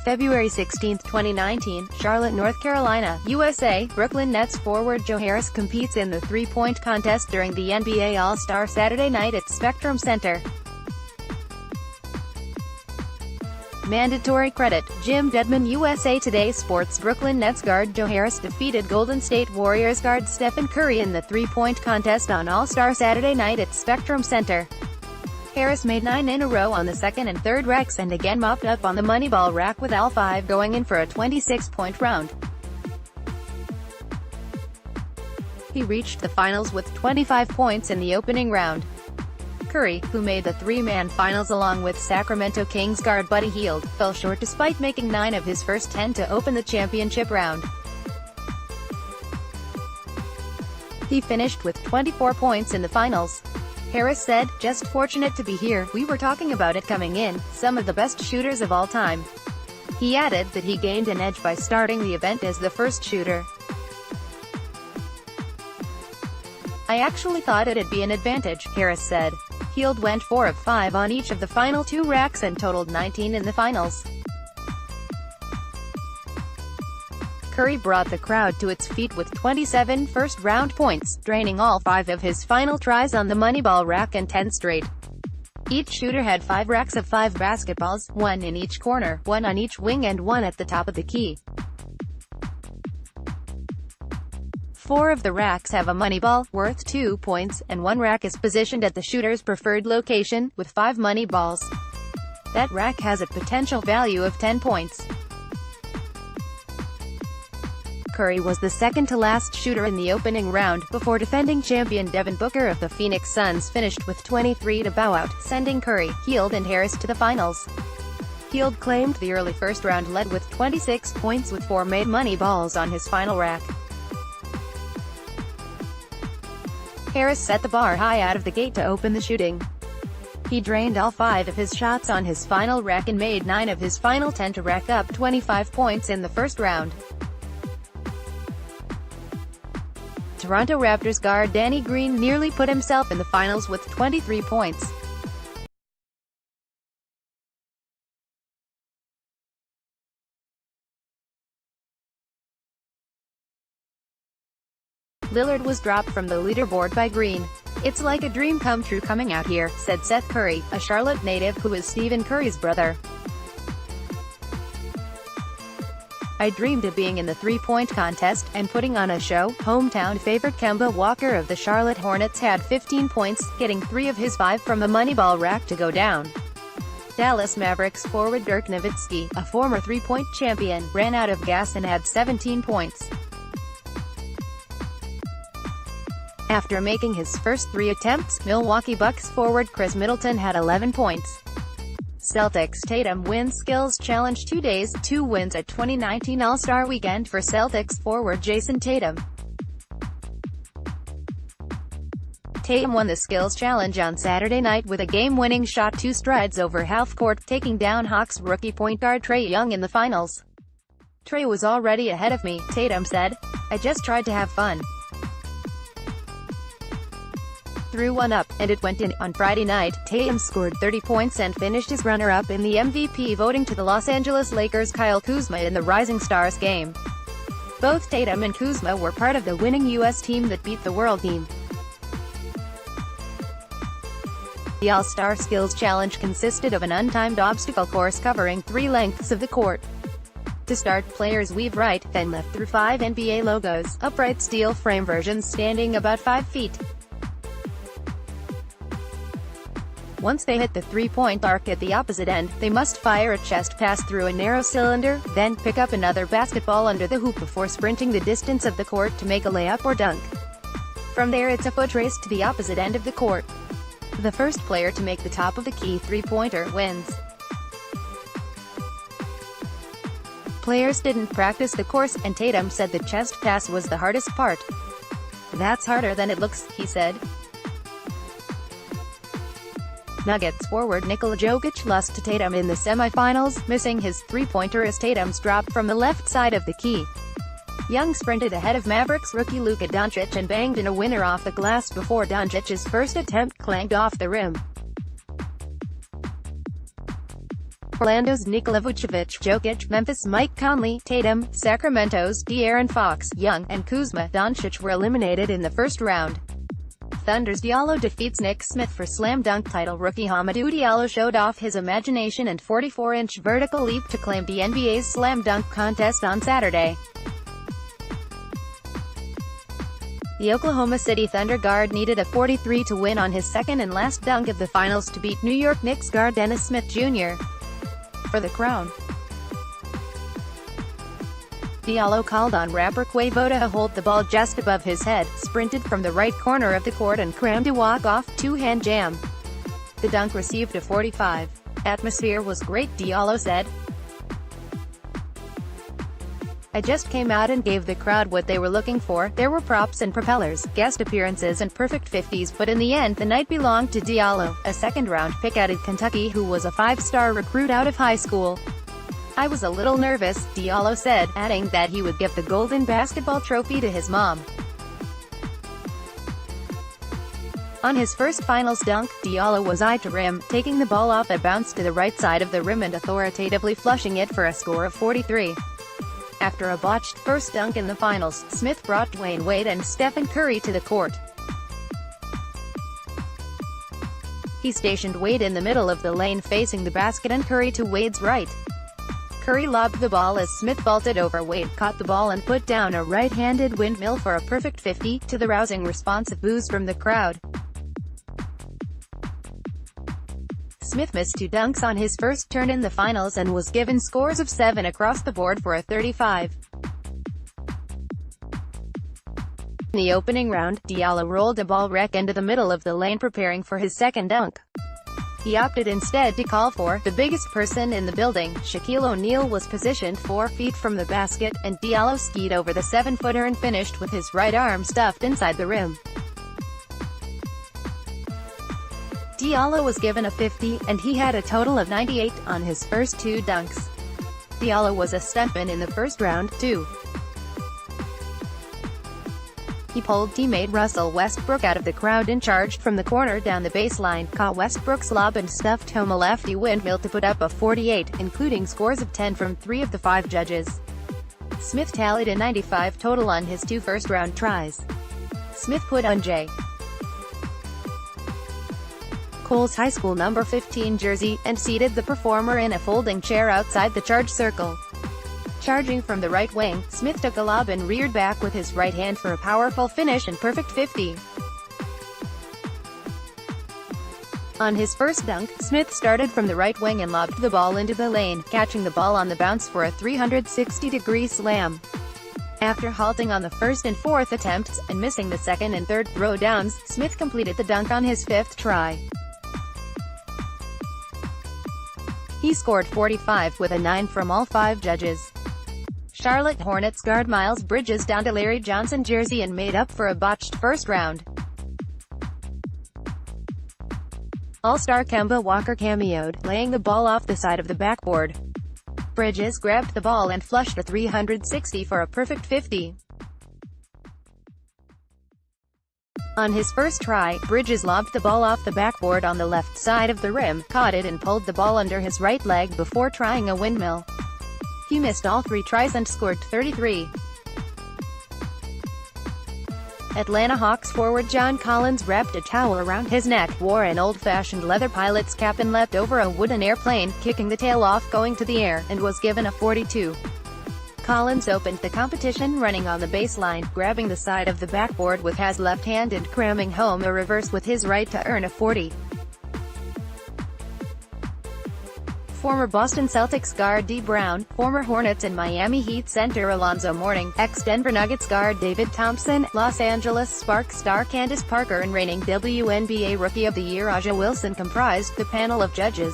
February 16, 2019, Charlotte, North Carolina, USA. Brooklyn Nets forward Joe Harris competes in the three-point contest during the NBA All-Star Saturday night at Spectrum Center. Mandatory credit. Jim Dedmon-USA Today Sports. Brooklyn Nets guard Joe Harris defeated Golden State Warriors guard Stephen Curry in the three-point contest on All-Star Saturday night at Spectrum Center. Harris made 9 in a row on the second and third racks and again mopped up on the moneyball rack with all 5 going in for a 26-point round. He reached the finals with 25 points in the opening round. Curry, who made the three-man finals along with Sacramento Kings guard Buddy Hield, fell short despite making 9 of his first 10 to open the championship round. He finished with 24 points in the finals. Harris said, "Just fortunate to be here, we were talking about it coming in, some of the best shooters of all time." He added that he gained an edge by starting the event as the first shooter. "I actually thought it'd be an advantage," Harris said. Hield went 4 of 5 on each of the final 2 racks and totaled 19 in the finals. Curry brought the crowd to its feet with 27 first-round points, draining all 5 of his final tries on the moneyball rack and 10 straight. Each shooter had 5 racks of 5 basketballs, 1 in each corner, 1 on each wing and 1 at the top of the key. 4 of the racks have a moneyball, worth 2 points, and 1 rack is positioned at the shooter's preferred location, with 5 money balls. That rack has a potential value of 10 points. Curry was the second-to-last shooter in the opening round, before defending champion Devin Booker of the Phoenix Suns finished with 23 to bow out, sending Curry, Hield and Harris to the finals. Hield claimed the early first-round lead with 26 points with 4 made money balls on his final rack. Harris set the bar high out of the gate to open the shooting. He drained all 5 of his shots on his final rack and made 9 of his final 10 to rack up 25 points in the first round. Toronto Raptors guard Danny Green nearly put himself in the finals with 23 points. Lillard was dropped from the leaderboard by Green. "It's like a dream come true coming out here," said Seth Curry, a Charlotte native who is Stephen Curry's brother. "I dreamed of being in the three-point contest, and putting on a show." Hometown favorite Kemba Walker of the Charlotte Hornets had 15 points, getting 3 of his 5 from a moneyball rack to go down. Dallas Mavericks forward Dirk Nowitzki, a former three-point champion, ran out of gas and had 17 points. After making his first 3 attempts, Milwaukee Bucks forward Chris Middleton had 11 points. Celtics Tatum wins skills challenge 2 days, 2 wins at 2019 All-Star Weekend for Celtics forward Jason Tatum. Tatum won the skills challenge on Saturday night with a game-winning shot 2 strides over half court, taking down Hawks rookie point guard Trae Young in the finals. "Trae was already ahead of me," Tatum said. "I just tried to have fun. Threw one up, and it went in." On Friday night, Tatum scored 30 points and finished as runner-up in the MVP voting to the Los Angeles Lakers' Kyle Kuzma in the Rising Stars game. Both Tatum and Kuzma were part of the winning U.S. team that beat the World team. The All-Star Skills Challenge consisted of an untimed obstacle course covering 3 lengths of the court. To start, players weave right, then left through 5 NBA logos, upright steel frame versions standing about 5 feet. Once they hit the three-point arc at the opposite end, they must fire a chest pass through a narrow cylinder, then pick up another basketball under the hoop before sprinting the distance of the court to make a layup or dunk. From there it's a foot race to the opposite end of the court. The first player to make the top of the key three-pointer wins. Players didn't practice the course, and Tatum said the chest pass was the hardest part. "That's harder than it looks," he said. Nuggets forward Nikola Jokic lost to Tatum in the semifinals, missing his three-pointer as Tatum's dropped from the left side of the key. Young sprinted ahead of Mavericks rookie Luka Doncic and banged in a winner off the glass before Doncic's first attempt clanged off the rim. Orlando's Nikola Vucevic, Jokic, Memphis' Mike Conley, Tatum, Sacramento's De'Aaron Fox, Young, and Kuzma, Doncic were eliminated in the first round. Thunder's Diallo defeats Nick Smith for slam dunk title. Rookie Hamidou Diallo showed off his imagination and 44-inch vertical leap to claim the NBA's slam dunk contest on Saturday. The Oklahoma City Thunder guard needed a 43 to win on his second and last dunk of the finals to beat New York Knicks guard Dennis Smith Jr. for the crown. Diallo called on rapper Quavo to hold the ball just above his head, sprinted from the right corner of the court and crammed a walk-off two-hand jam. The dunk received a 45. Atmosphere was great, Diallo said. I just came out and gave the crowd what they were looking for. There were props and propellers, guest appearances and perfect 50s, but in the end the night belonged to Diallo, a second-round pick out of Kentucky who was a five-star recruit out of high school. I was a little nervous, Diallo said, adding that he would give the golden basketball trophy to his mom. On his first finals dunk, Diallo was eye to rim, taking the ball off a bounce to the right side of the rim and authoritatively flushing it for a score of 43. After a botched first dunk in the finals, Smith brought Dwayne Wade and Stephen Curry to the court. He stationed Wade in the middle of the lane facing the basket and Curry to Wade's right. Curry lobbed the ball as Smith vaulted over Wade, caught the ball and put down a right-handed windmill for a perfect 50, to the rousing response of boos from the crowd. Smith missed two dunks on his first turn in the finals and was given scores of 7 across the board for a 35. In the opening round, Diallo rolled a ball wreck into the middle of the lane preparing for his second dunk. He opted instead to call for the biggest person in the building. Shaquille O'Neal was positioned 4 feet from the basket, and Diallo skied over the 7-footer and finished with his right arm stuffed inside the rim. Diallo was given a 50, and he had a total of 98 on his first 2 dunks. Diallo was a stuntman in the first round, too. He pulled teammate Russell Westbrook out of the crowd and charged from the corner down the baseline, caught Westbrook's lob and stuffed home a lefty windmill to put up a 48, including scores of 10 from 3 of the 5 judges. Smith tallied a 95 total on his 2 first-round tries. Smith put on J. Cole's high school number 15 jersey, and seated the performer in a folding chair outside the charge circle. Charging from the right wing, Smith took a lob and reared back with his right hand for a powerful finish and perfect 50. On his first dunk, Smith started from the right wing and lobbed the ball into the lane, catching the ball on the bounce for a 360-degree slam. After halting on the first and fourth attempts, and missing the second and third throwdowns, Smith completed the dunk on his 5th try. He scored 45 with a 9 from all 5 judges. Charlotte Hornets guard Miles Bridges donned a Larry Johnson jersey and made up for a botched first round. All-star Kemba Walker cameoed, laying the ball off the side of the backboard. Bridges grabbed the ball and flushed a 360 for a perfect 50. On his first try, Bridges lobbed the ball off the backboard on the left side of the rim, caught it and pulled the ball under his right leg before trying a windmill. He missed all 3 tries and scored 33. Atlanta Hawks forward John Collins wrapped a towel around his neck, wore an old-fashioned leather pilot's cap and leapt over a wooden airplane, kicking the tail off going to the air, and was given a 42. Collins opened the competition running on the baseline, grabbing the side of the backboard with his left hand and cramming home a reverse with his right to earn a 40. Former Boston Celtics guard Dee Brown, former Hornets and Miami Heat center Alonzo Mourning, ex-Denver Nuggets guard David Thompson, Los Angeles Sparks star Candace Parker and reigning WNBA Rookie of the Year A'ja Wilson comprised the panel of judges.